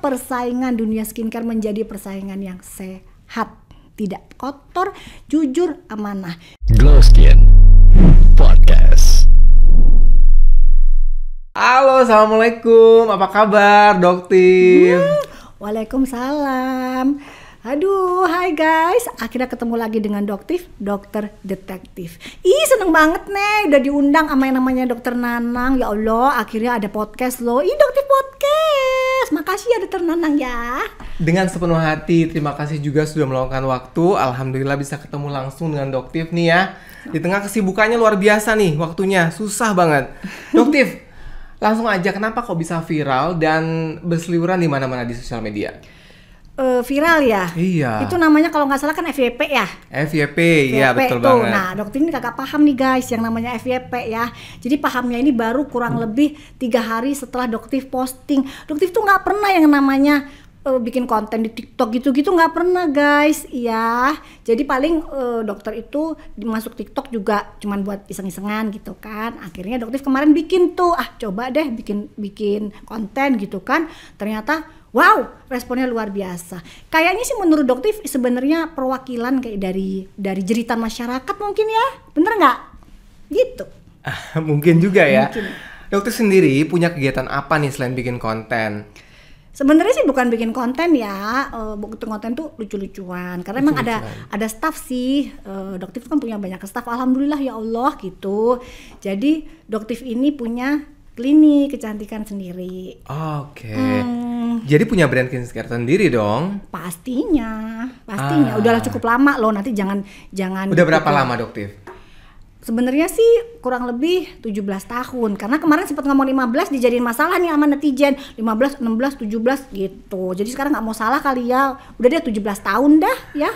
persaingan dunia skincare menjadi persaingan yang sehat, tidak kotor, jujur, amanah. Glow Skin Podcast. Halo, assalamualaikum. Apa kabar, Doktif? Waalaikumsalam. Aduh, hai guys. Akhirnya ketemu lagi dengan Doktif, dokter detektif. Ih, seneng banget nih udah diundang sama yang namanya Dokter Nanang. Ya Allah, akhirnya ada podcast loh. Ih, Doktif Podcast. Makasih ya Dokter Nanang ya. Dengan sepenuh hati, terima kasih juga sudah meluangkan waktu. Alhamdulillah bisa ketemu langsung dengan Doktif nih ya. Di tengah kesibukannya luar biasa nih waktunya, susah banget. Doktif, langsung aja, kenapa kok bisa viral dan berseliweran di mana-mana di sosial media? Viral ya? Iya. Itu namanya kalau nggak salah kan FYP ya? FYP, iya betul tuh. banget. Nah, dokter ini kagak paham nih guys yang namanya FYP ya. Jadi pahamnya ini baru kurang lebih 3 hari setelah Doktif posting. Doktif tuh nggak pernah yang namanya bikin konten di TikTok gitu-gitu, nggak pernah guys. Iya. Jadi paling dokter itu masuk TikTok juga cuman buat iseng-isengan gitu kan. Akhirnya Doktif kemarin bikin tuh, coba deh bikin konten gitu kan. Ternyata wow, responnya luar biasa. Kayaknya sih menurut Doktif sebenarnya perwakilan kayak dari jeritan masyarakat mungkin ya, bener nggak? Gitu. Mungkin juga ya. Mungkin. Doktif sendiri punya kegiatan apa nih selain bikin konten? Sebenarnya sih bukan bikin konten ya, bikin konten tuh lucu-lucuan. Karena emang ada staff sih. Doktif kan punya banyak staff. Alhamdulillah ya Allah gitu. Jadi Doktif ini punya klinik kecantikan sendiri. Oke. Jadi punya brand skincare sendiri dong? Pastinya. Udahlah cukup lama loh. Nanti jangan. Udah berapa lama Doktif? Sebenarnya sih kurang lebih 17 tahun. Karena kemarin sempat ngomong 15 dijadiin masalah nih sama netizen. 15, 16, 17 gitu. Jadi sekarang nggak mau salah kali ya. Udah dia 17 tahun dah ya.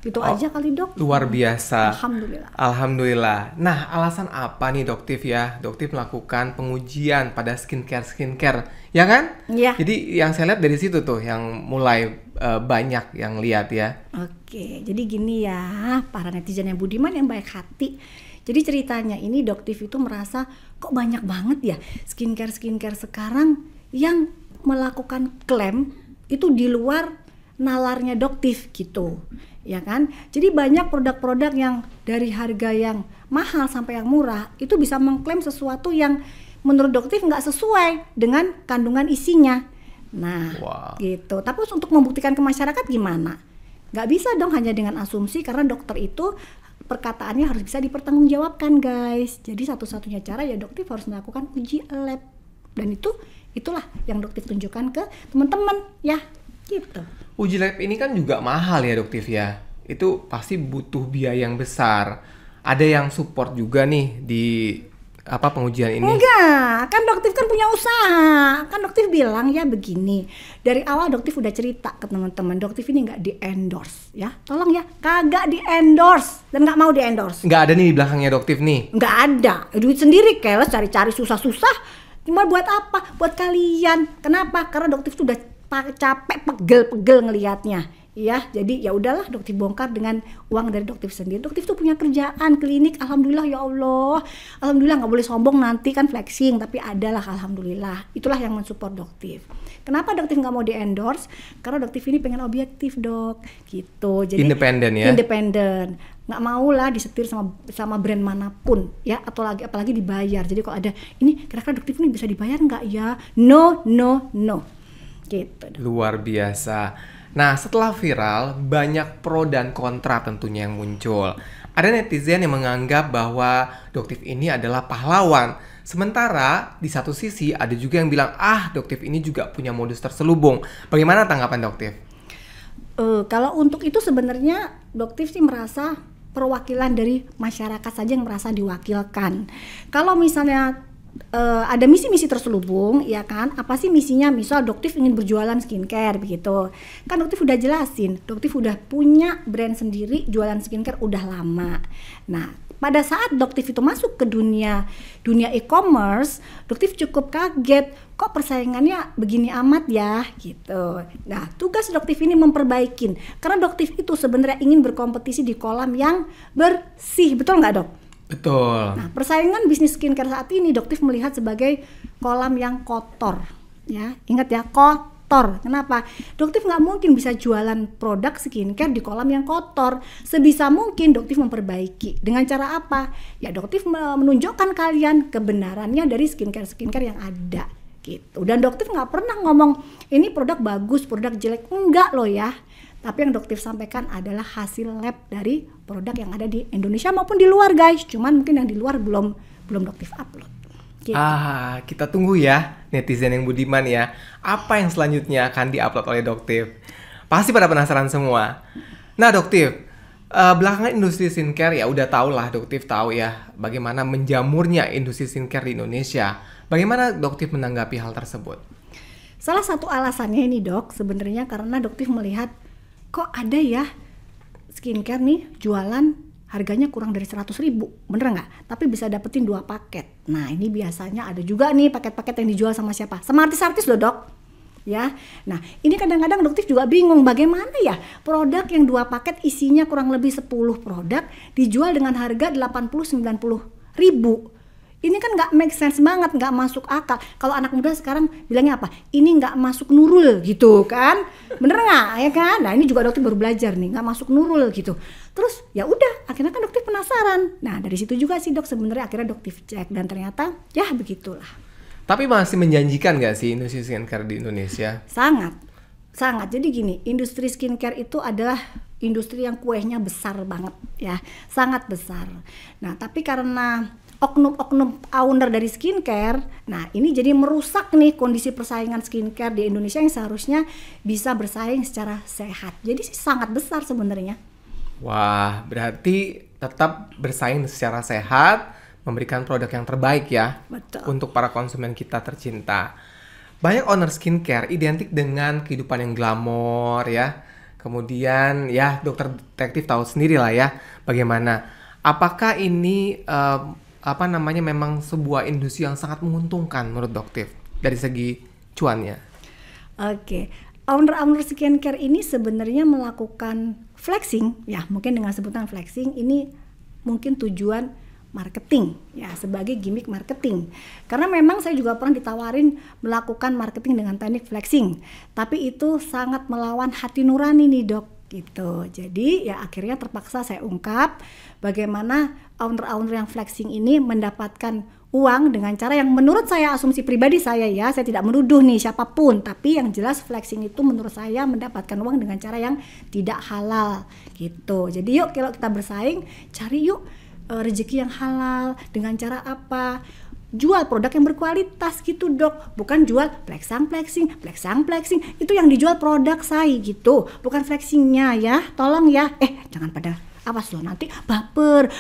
Gitu aja kali Dok. Luar biasa. Alhamdulillah. Nah, alasan apa nih Doktif ya? Doktif melakukan pengujian pada skincare, ya kan? Iya. Jadi yang saya lihat dari situ tuh yang mulai banyak yang lihat ya. Oke, jadi gini ya, para netizen yang budiman yang baik hati. Jadi ceritanya ini Doktif itu merasa kok banyak banget ya skincare sekarang yang melakukan klaim itu di luar nalarnya Doktif gitu. Ya kan? Jadi banyak produk-produk yang dari harga yang mahal sampai yang murah itu bisa mengklaim sesuatu yang menurut Doktif nggak sesuai dengan kandungan isinya. Nah, gitu. Tapi untuk membuktikan ke masyarakat gimana? Nggak bisa dong hanya dengan asumsi karena dokter itu perkataannya harus bisa dipertanggungjawabkan guys. Jadi satu-satunya cara ya Doktif harus melakukan uji lab. Dan itulah yang Doktif tunjukkan ke teman-teman ya, gitu. Uji lab ini kan juga mahal ya Doktif ya. Itu pasti butuh biaya yang besar. Ada yang support juga nih di pengujian ini? Enggak, kan Doktif kan punya usaha. Kan Doktif bilang ya begini. Dari awal Doktif udah cerita ke teman-teman, Doktif ini nggak di-endorse ya. Tolong ya, kagak di-endorse dan nggak mau di-endorse. Nggak ada nih di belakangnya Doktif nih? Nggak ada, duit sendiri keles cari-cari susah-susah. Cuma buat apa? Buat kalian. Kenapa? Karena Doktif tuh udah capek pegel ngelihatnya. Ya, jadi ya udahlah Doktif bongkar dengan uang dari Doktif sendiri. Doktif tuh punya kerjaan klinik, alhamdulillah ya Allah. Alhamdulillah, nggak boleh sombong nanti kan flexing, tapi adalah alhamdulillah. Itulah yang mensupport Doktif. Kenapa Doktif nggak mau di-endorse? Karena Doktif ini pengen objektif Dok, gitu. Jadi independen ya? Independen. Nggak mau lah disetir sama brand manapun ya, atau apalagi dibayar. Jadi kalau ada ini kira-kira Doktif ini bisa dibayar nggak ya? No. Gitu. Luar biasa. Nah, setelah viral, banyak pro dan kontra tentunya yang muncul. Ada netizen yang menganggap bahwa Doktif ini adalah pahlawan. Sementara di satu sisi ada juga yang bilang, Doktif ini juga punya modus terselubung. Bagaimana tanggapan Doktif? Kalau untuk itu sebenarnya Doktif sih merasa perwakilan dari masyarakat saja yang merasa diwakilkan. Kalau misalnya ada misi-misi terselubung, ya kan? Apa sih misinya? Misal Doktif ingin berjualan skincare begitu. Kan Doktif udah jelasin, Doktif udah punya brand sendiri, jualan skincare udah lama. Nah, pada saat Doktif itu masuk ke dunia e-commerce, Doktif cukup kaget, kok persaingannya begini amat ya, gitu. Nah, tugas Doktif ini memperbaikin. Karena Doktif itu sebenarnya ingin berkompetisi di kolam yang bersih, betul nggak Dok? Betul. Nah, persaingan bisnis skincare saat ini Doktif melihat sebagai kolam yang kotor. Ya, ingat ya, kotor. kotor. Kenapa? Doktif nggak mungkin bisa jualan produk skincare di kolam yang kotor. Sebisa mungkin Doktif memperbaiki. Dengan cara apa? Ya Doktif menunjukkan kalian kebenarannya dari skincare yang ada gitu. Dan Doktif nggak pernah ngomong ini produk bagus, produk jelek, enggak loh ya. Tapi yang Doktif sampaikan adalah hasil lab dari produk yang ada di Indonesia maupun di luar guys. Cuman mungkin yang di luar belum Doktif upload. Gitu. Kita tunggu ya netizen yang budiman ya. Apa yang selanjutnya akan diupload oleh Doktif? Pasti pada penasaran semua. Nah Doktif, belakangan industri skincare ya udah tau lah, Doktif tahu ya bagaimana menjamurnya industri skincare di Indonesia. Bagaimana Doktif menanggapi hal tersebut? Salah satu alasannya ini dok, sebenarnya karena Doktif melihat kok ada ya skincare nih jualan harganya kurang dari 100.000, bener nggak? Tapi bisa dapetin 2 paket. Nah ini biasanya ada juga nih paket-paket yang dijual sama siapa? Sama artis-artis loh dok. Ya, nah ini kadang-kadang Doktif juga bingung bagaimana ya produk yang 2 paket isinya kurang lebih 10 produk dijual dengan harga 80-90 ribu. Ini kan nggak make sense banget, nggak masuk akal. Kalau anak muda sekarang bilangnya apa? Ini nggak masuk nurul gitu kan? Bener nggak ya kan? Nah ini juga Doktif baru belajar nih, nggak masuk nurul gitu. Terus ya udah, akhirnya kan Doktif penasaran. Nah dari situ juga sih dok sebenarnya akhirnya Doktif cek dan ternyata ya begitulah. Tapi masih menjanjikan nggak sih industri skincare di Indonesia? Sangat. Jadi gini, industri skincare itu adalah industri yang kuehnya besar banget ya, sangat besar. Nah tapi karena oknum-oknum owner dari skincare, nah ini jadi merusak nih kondisi persaingan skincare di Indonesia yang seharusnya bisa bersaing secara sehat. Jadi sih sangat besar sebenarnya. Wah, berarti tetap bersaing secara sehat, memberikan produk yang terbaik ya. Betul. Untuk para konsumen kita tercinta. Banyak owner skincare identik dengan kehidupan yang glamor ya. Kemudian ya dokter detektif tahu sendiri lah ya bagaimana. Apakah ini memang sebuah industri yang sangat menguntungkan menurut Doktif dari segi cuannya? Oke. Owner skincare ini sebenarnya melakukan flexing, ya mungkin dengan sebutan flexing ini mungkin tujuan marketing, ya sebagai gimmick marketing. Karena memang saya juga pernah ditawarin melakukan marketing dengan teknik flexing, tapi itu sangat melawan hati nurani nih dok. Gitu. Jadi ya akhirnya terpaksa saya ungkap bagaimana owner-owner yang flexing ini mendapatkan uang dengan cara yang menurut saya asumsi pribadi saya ya, saya tidak menuduh nih siapapun, tapi yang jelas flexing itu menurut saya mendapatkan uang dengan cara yang tidak halal gitu. Jadi yuk kalau kita bersaing cari yuk rezeki yang halal dengan cara apa? Jual produk yang berkualitas gitu dok, bukan jual flexing itu yang dijual produk saya gitu, bukan flexingnya ya, tolong ya, jangan pada awas loh nanti baper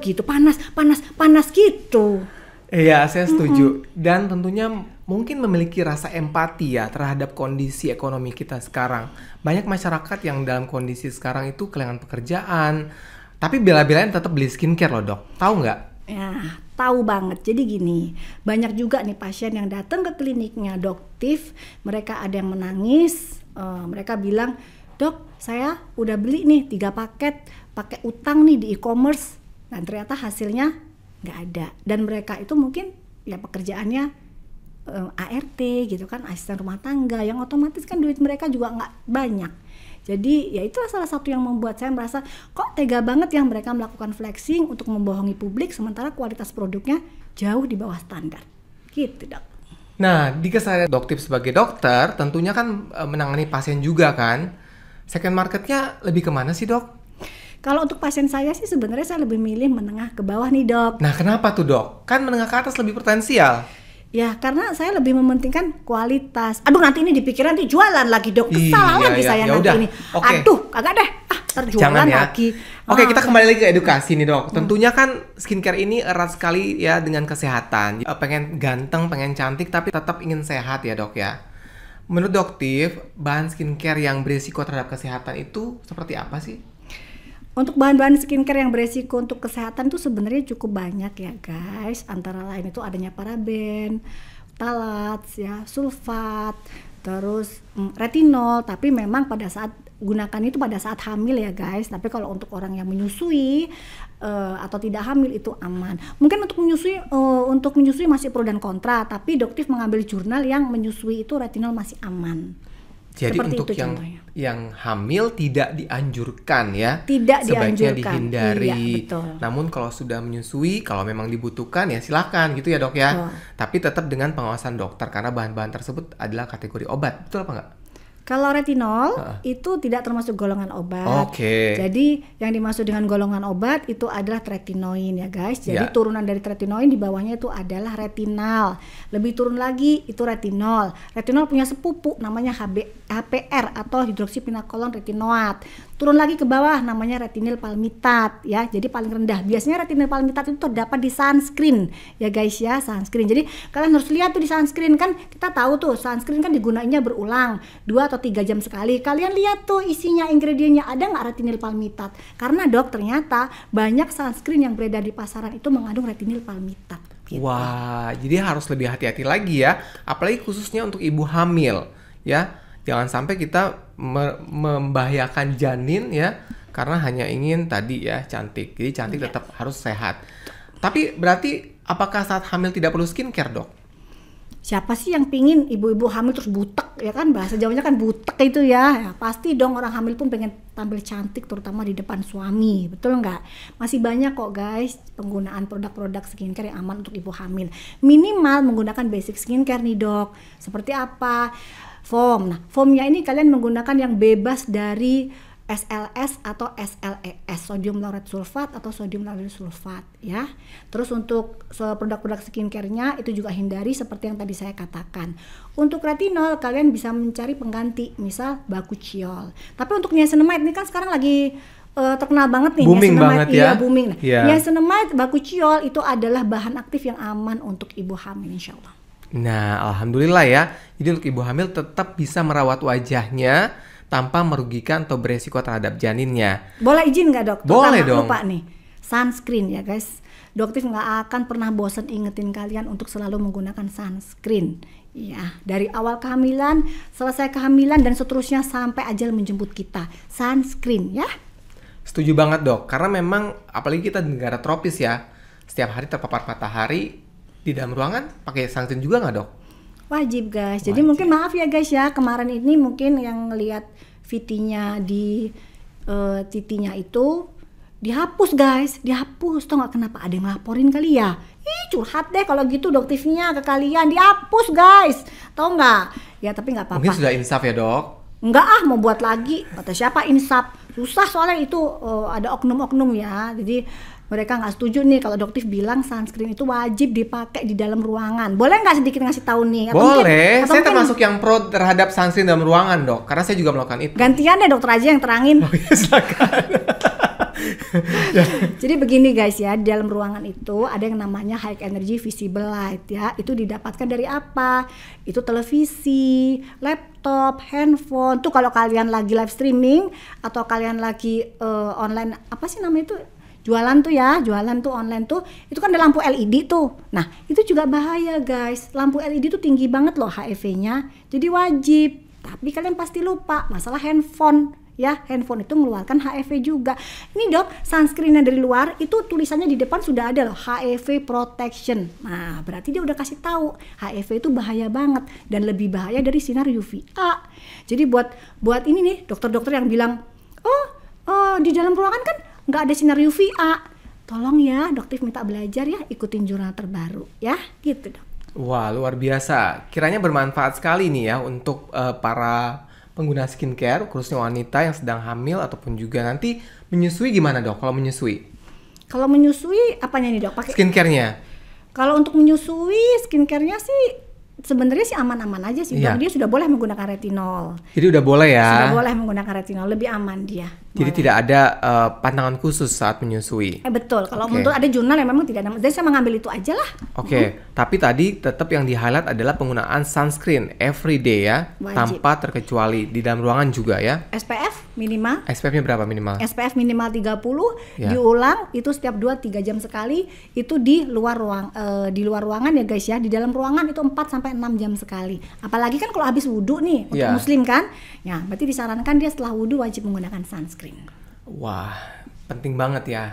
gitu, panas gitu. Iya saya setuju. Dan tentunya mungkin memiliki rasa empati ya terhadap kondisi ekonomi kita sekarang. Banyak masyarakat yang dalam kondisi sekarang itu kehilangan pekerjaan, tapi bela-belain tetap beli skincare loh dok, tahu nggak? Ya, tahu banget. Jadi gini, banyak juga nih pasien yang datang ke kliniknya Doktif, mereka ada yang menangis, mereka bilang, dok saya udah beli nih 3 paket pakai utang nih di e-commerce, dan ternyata hasilnya nggak ada. Dan mereka itu mungkin ya pekerjaannya ART gitu kan, asisten rumah tangga, yang otomatis kan duit mereka juga nggak banyak. Jadi ya itulah salah satu yang membuat saya merasa kok tega banget ya mereka melakukan flexing untuk membohongi publik sementara kualitas produknya jauh di bawah standar. Gitu dok. Nah di keseharian Doktif sebagai dokter tentunya kan menangani pasien juga kan. Second marketnya lebih kemana sih dok? Kalau untuk pasien saya sih sebenarnya saya lebih milih menengah ke bawah nih dok. Nah kenapa tuh dok? Kan menengah ke atas lebih potensial. Ya karena saya lebih mementingkan kualitas. Aduh nanti ini dipikir nanti jualan lagi dok. Kesal lagi saya nanti ini. Okay. Aduh kagak deh. Terjualan ya. lagi. Oke kita kembali lagi ke edukasi nih dok. Tentunya kan skincare ini erat sekali ya dengan kesehatan. Pengen ganteng, pengen cantik tapi tetap ingin sehat ya dok ya. Menurut Doktif, bahan skincare yang berisiko terhadap kesehatan itu seperti apa sih? Untuk bahan-bahan skincare yang beresiko untuk kesehatan itu sebenarnya cukup banyak ya guys. Antara lain itu adanya paraben, phtalates ya, sulfat, terus retinol, tapi memang pada saat gunakan itu pada saat hamil ya guys. Tapi kalau untuk orang yang menyusui atau tidak hamil itu aman. Mungkin untuk menyusui masih pro dan kontra, tapi dokter mengambil jurnal yang menyusui itu retinol masih aman. Jadi seperti untuk itu yang hamil tidak dianjurkan ya, tidak sebaiknya dianjurkan. dihindari. Iya, betul. Namun kalau sudah menyusui, kalau memang dibutuhkan ya silakan gitu ya dok ya. Betul. Tapi tetap dengan pengawasan dokter karena bahan-bahan tersebut adalah kategori obat, betul apa enggak? Kalau retinol itu tidak termasuk golongan obat. Oke. Jadi yang dimaksud dengan golongan obat itu adalah tretinoin ya guys. Jadi Ya. turunan dari tretinoin di bawahnya itu adalah retinal. Lebih turun lagi itu retinol. Retinol punya sepupu namanya HPR atau hidroksipinakolon retinoat. Turun lagi ke bawah namanya retinil palmitat ya. Jadi paling rendah. Biasanya retinil palmitat itu terdapat di sunscreen ya guys ya, sunscreen. Jadi kalian harus lihat tuh di sunscreen, kan kita tahu tuh sunscreen kan digunainnya berulang 2 atau 3 jam sekali. Kalian lihat tuh isinya, ingredientnya ada nggak retinil palmitat? Karena dok ternyata banyak sunscreen yang beredar di pasaran itu mengandung retinil palmitat. Gitu. Wah, jadi harus lebih hati-hati lagi ya, apalagi khususnya untuk ibu hamil ya. Jangan sampai kita membahayakan janin ya, karena hanya ingin tadi ya cantik. Jadi cantik tetap harus sehat. Tapi berarti apakah saat hamil tidak perlu skincare dok? Siapa sih yang pingin ibu-ibu hamil terus butek ya kan, bahasa Jawanya kan butek itu ya. Pasti dong orang hamil pun pengen tampil cantik terutama di depan suami, betul nggak? Masih banyak kok guys penggunaan produk-produk skincare yang aman untuk ibu hamil. Minimal menggunakan basic skincare nih dok. Seperti apa? Foam. Nah, foamnya ini kalian menggunakan yang bebas dari SLS atau SLES, sodium lauryl sulfat atau sodium lauryl sulfat ya. Terus untuk produk-produk skincare-nya itu juga hindari seperti yang tadi saya katakan. Untuk retinol kalian bisa mencari pengganti, misal bakuchiol. Tapi untuk niacinamide ini kan sekarang lagi terkenal banget nih, booming banget ya. Iya, booming. Nah, yeah. Niacinamide, bakuchiol itu adalah bahan aktif yang aman untuk ibu hamil insyaallah. Nah, alhamdulillah ya. Jadi untuk ibu hamil tetap bisa merawat wajahnya tanpa merugikan atau beresiko terhadap janinnya. Boleh izin nggak dok? Boleh dong. Lupa nih, sunscreen ya guys. Dokter nggak akan pernah bosan ingetin kalian untuk selalu menggunakan sunscreen. Ya, dari awal kehamilan, selesai kehamilan dan seterusnya sampai ajal menjemput kita. Sunscreen ya. Setuju banget dok, karena memang apalagi kita di negara tropis ya, setiap hari terpapar matahari. Di dalam ruangan pakai sunscreen juga nggak dok? Wajib guys. Jadi mungkin maaf ya guys ya, kemarin ini mungkin yang ngelihat VT-nya di titinya itu dihapus guys, dihapus. Tau nggak kenapa? Ada yang ngelaporin kali ya? Ih curhat deh kalau gitu doktifnya ke kalian, dihapus guys. Tau nggak? Ya tapi nggak apa-apa. Mungkin sudah insaf ya dok? Enggak mau buat lagi. Kata siapa insaf? Susah soalnya itu ada oknum-oknum ya. Jadi mereka nggak setuju nih kalau dokter bilang sunscreen itu wajib dipakai di dalam ruangan. Boleh nggak sedikit ngasih tahu nih? Boleh, saya termasuk yang pro terhadap sunscreen dalam ruangan dok, karena saya juga melakukan itu. Gantian deh dokter aja yang terangin. Oh iya, silakan. Jadi begini guys ya, di dalam ruangan itu ada yang namanya high energy visible light ya. Itu didapatkan dari apa? Itu televisi, laptop, handphone. Tuh kalau kalian lagi live streaming atau kalian lagi online, apa sih namanya itu? Jualan tuh online tuh, itu kan ada lampu LED tuh. Nah, itu juga bahaya guys. Lampu LED tuh tinggi banget loh HEV-nya. Jadi wajib. Tapi kalian pasti lupa masalah handphone. Ya, handphone itu mengeluarkan HEV juga. Ini dok, sunscreen yang dari luar itu tulisannya di depan sudah ada loh, HEV protection. Nah, berarti dia udah kasih tahu HEV itu bahaya banget dan lebih bahaya dari sinar UVA. Jadi buat ini nih, dokter-dokter yang bilang, di dalam ruangan kan nggak ada sinar UVA. Tolong ya, dokter minta belajar ya, ikutin jurnal terbaru ya, gitu dok. Wah, luar biasa. Kiranya bermanfaat sekali nih ya untuk para pengguna skincare, khususnya wanita yang sedang hamil ataupun juga nanti menyusui. Gimana dok kalau menyusui? Kalau menyusui apanya nih dok? Pakai skincare-nya? Kalau untuk menyusui skincare-nya sih sebenarnya sih aman-aman aja sih. Iya. Dia sudah boleh menggunakan retinol. Jadi udah boleh ya? Sudah boleh menggunakan retinol, lebih aman dia. Jadi Boleh. tidak ada pantangan khusus saat menyusui. Betul, kalau Oke. menurut ada jurnal yang memang tidak ada, jadi saya mengambil itu aja lah. Oke, tapi tadi tetap yang di-highlight adalah penggunaan sunscreen every day ya, Wajib. tanpa terkecuali di dalam ruangan juga ya. SPF minimal, SPF-nya berapa minimal? SPF minimal 30, Ya. diulang itu setiap 2-3 jam sekali, itu di luar ruangan ya guys ya. Di dalam ruangan itu 4 sampai 6 jam sekali. Apalagi kan kalau habis wudhu nih untuk Ya. muslim kan. Ya, berarti disarankan dia setelah wudhu wajib menggunakan sunscreen. Wah, penting banget ya.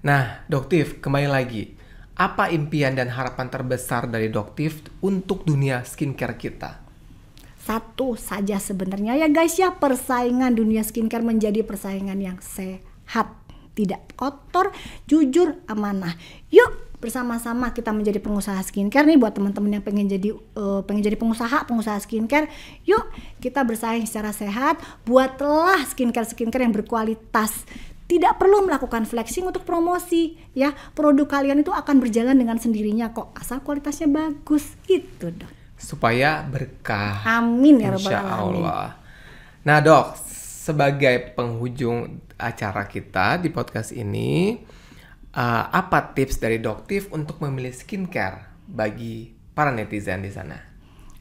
Nah, Doktif, kembali lagi. Apa impian dan harapan terbesar dari Doktif untuk dunia skincare kita? Satu saja sebenarnya ya guys ya, persaingan dunia skincare menjadi persaingan yang sehat, tidak kotor, jujur, amanah. Yuk bersama-sama kita menjadi pengusaha skincare nih, buat teman-teman yang pengen jadi pengusaha skincare. Yuk kita bersaing secara sehat, buatlah skincare yang berkualitas. Tidak perlu melakukan flexing untuk promosi ya. Produk kalian itu akan berjalan dengan sendirinya kok, asal kualitasnya bagus. Itu dok. Supaya berkah. Amin ya rabbal Insya alamin. Allah. Nah dok, sebagai penghujung acara kita di podcast ini, apa tips dari Doktif untuk memilih skincare bagi para netizen di sana?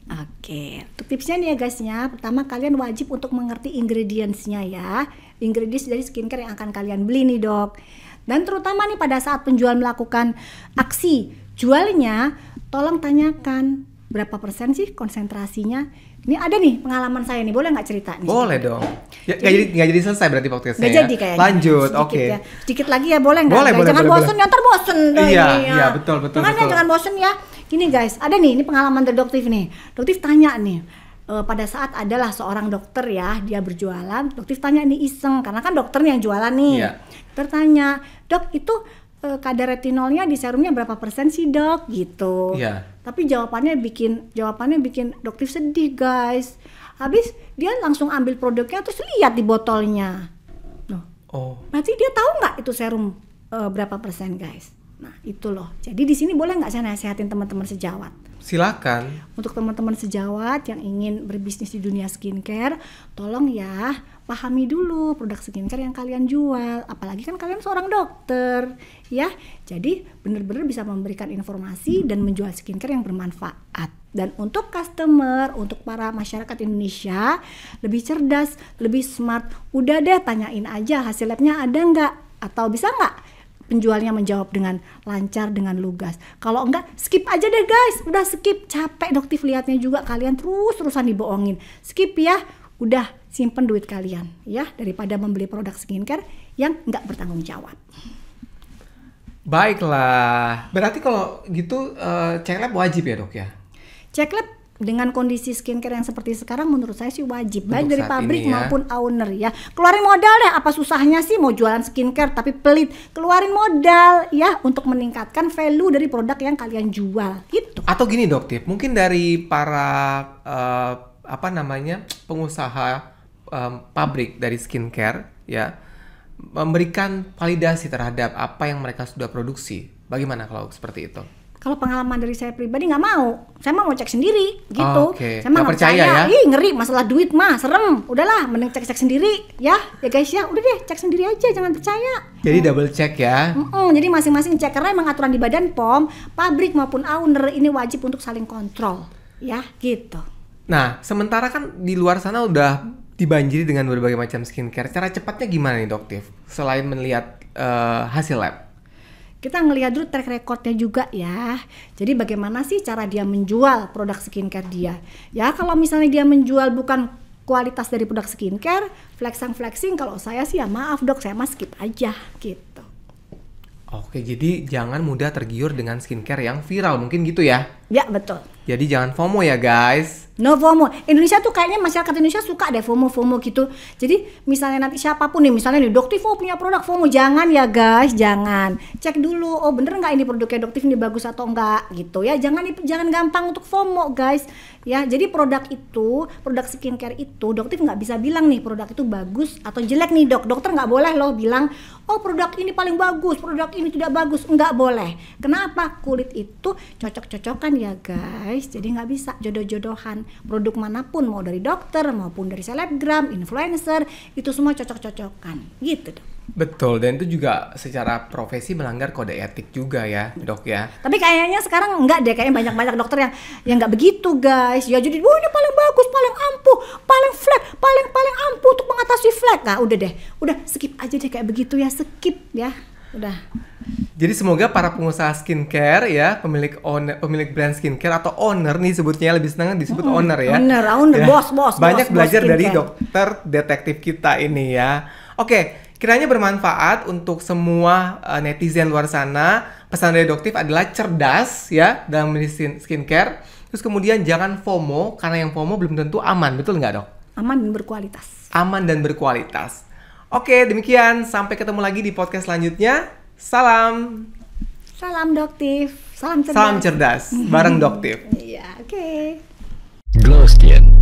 Oke, untuk tipsnya nih ya guysnya, pertama kalian wajib untuk mengerti ingredients-nya ya. Ingredients dari skincare yang akan kalian beli nih dok. Dan terutama nih pada saat penjual melakukan aksi jualnya, tolong tanyakan berapa persen sih konsentrasinya. Ini ada nih pengalaman saya nih, boleh nggak cerita nih? Boleh dong. Ya, nggak jadi selesai berarti podcastnya. Nggak ya? jadi kayaknya. Lanjut, Sedikit oke. ya. Sedikit lagi ya, boleh nggak? Boleh, Guys? boleh, Jangan boleh, bosen boleh. ya, ntar bosen deh Iya, ini ya. iya, betul, Makanya betul. jangan bosen ya. Gini guys, ada nih, ini pengalaman dari Doktif nih. Doktif tanya nih, pada saat adalah seorang dokter ya, dia berjualan. Doktif tanya nih iseng, karena kan dokter nih yang jualan nih. Iya. Tertanya, dok itu kadar retinolnya di serumnya berapa persen sih dok? Gitu. Iya. Tapi jawabannya bikin Doktif sedih guys. Habis dia langsung ambil produknya terus lihat di botolnya. Loh, Oh, berarti dia tahu nggak itu serum berapa persen guys? Nah itu loh. Jadi di sini boleh nggak saya nasihatin teman-teman sejawat? silakan. Untuk teman-teman sejawat yang ingin berbisnis di dunia skincare, tolong ya pahami dulu produk skincare yang kalian jual. Apalagi kan kalian seorang dokter, ya. Jadi benar-benar bisa memberikan informasi dan menjual skincare yang bermanfaat. Dan untuk customer, untuk para masyarakat Indonesia, lebih cerdas, lebih smart. Udah deh tanyain aja hasil labnya ada nggak? Atau bisa nggak penjualnya menjawab dengan lancar, dengan lugas. Kalau enggak, skip aja deh guys. Udah skip, capek Doktif lihatnya juga. Kalian terus-terusan dibohongin. Skip ya, udah simpen duit kalian ya, daripada membeli produk skincare yang enggak bertanggung jawab. Baiklah. Berarti kalau gitu check lab wajib ya dok ya? Cek lab dengan kondisi skincare yang seperti sekarang menurut saya sih wajib, Untuk baik dari saat pabrik ini ya. maupun owner ya. Keluarin modal deh, apa susahnya sih mau jualan skincare tapi pelit. Keluarin modal ya untuk meningkatkan value dari produk yang kalian jual gitu. Atau gini dok Tip, mungkin dari para pengusaha pabrik dari skincare ya, memberikan validasi terhadap apa yang mereka sudah produksi. Bagaimana kalau seperti itu? Kalau pengalaman dari saya pribadi nggak mau, saya mau cek sendiri gitu. Oke. Saya mah Nggak nggak percaya ya? Ih ngeri, masalah duit mah serem. Udahlah, mending cek sendiri ya guys ya. Udah deh, cek sendiri aja, jangan percaya. Jadi double check ya. Jadi masing-masing cek, karena emang aturan di Badan POM, pabrik maupun owner ini wajib untuk saling kontrol, ya gitu. Nah, sementara kan di luar sana udah dibanjiri dengan berbagai macam skincare. Cara cepatnya gimana nih dok Tip? Selain melihat hasil lab? Kita ngelihat dulu track recordnya juga ya. Jadi bagaimana sih cara dia menjual produk skincare dia? Ya kalau misalnya dia menjual bukan kualitas dari produk skincare, flexing kalau saya sih ya maaf dok, saya mah skip aja gitu. Oke, jadi jangan mudah tergiur dengan skincare yang viral, mungkin gitu ya? Ya betul. Jadi jangan FOMO ya guys. No FOMO. Indonesia tuh kayaknya masyarakat Indonesia suka deh FOMO gitu. Jadi misalnya nanti siapapun nih, misalnya nih Doktif punya produk FOMO, jangan ya guys, jangan. Cek dulu, oh bener nggak ini produknya Doktif ini bagus atau enggak gitu ya. Jangan gampang untuk FOMO guys. Ya, jadi produk skincare itu Doktif nggak bisa bilang nih produk itu bagus atau jelek nih dok. Dokter nggak boleh loh bilang, oh produk ini paling bagus, produk ini tidak bagus. Nggak boleh. Kenapa? Kulit itu cocok-cocokan ya guys, jadi nggak bisa jodoh-jodohan. Produk manapun, mau dari dokter maupun dari selebgram, influencer, itu semua cocok-cocokan gitu dok. Betul, dan itu juga secara profesi melanggar kode etik juga ya dok ya. Tapi kayaknya sekarang enggak deh, kayaknya banyak dokter yang nggak begitu guys. Ya jadi, ini paling bagus, paling ampuh, paling flat, paling ampuh untuk mengatasi flat. Nah udah deh, udah skip aja deh kayak begitu ya, skip ya, udah. Jadi semoga para pengusaha skincare ya, pemilik brand skincare atau owner nih sebutnya, lebih senang disebut owner ya. Owner, Ya. bos. Banyak belajar bos dari skincare. dokter detektif kita ini ya. Oke, kiranya bermanfaat untuk semua netizen luar sana. Pesan dari Doktif adalah cerdas ya dalam memilih skincare. Terus kemudian jangan FOMO, karena yang FOMO belum tentu aman, betul nggak dok? Aman dan berkualitas. Aman dan berkualitas. Oke, demikian. Sampai ketemu lagi di podcast selanjutnya. Salam Doktif, salam cerdas. cerdas bareng Doktif. Iya, oke. Glow Skin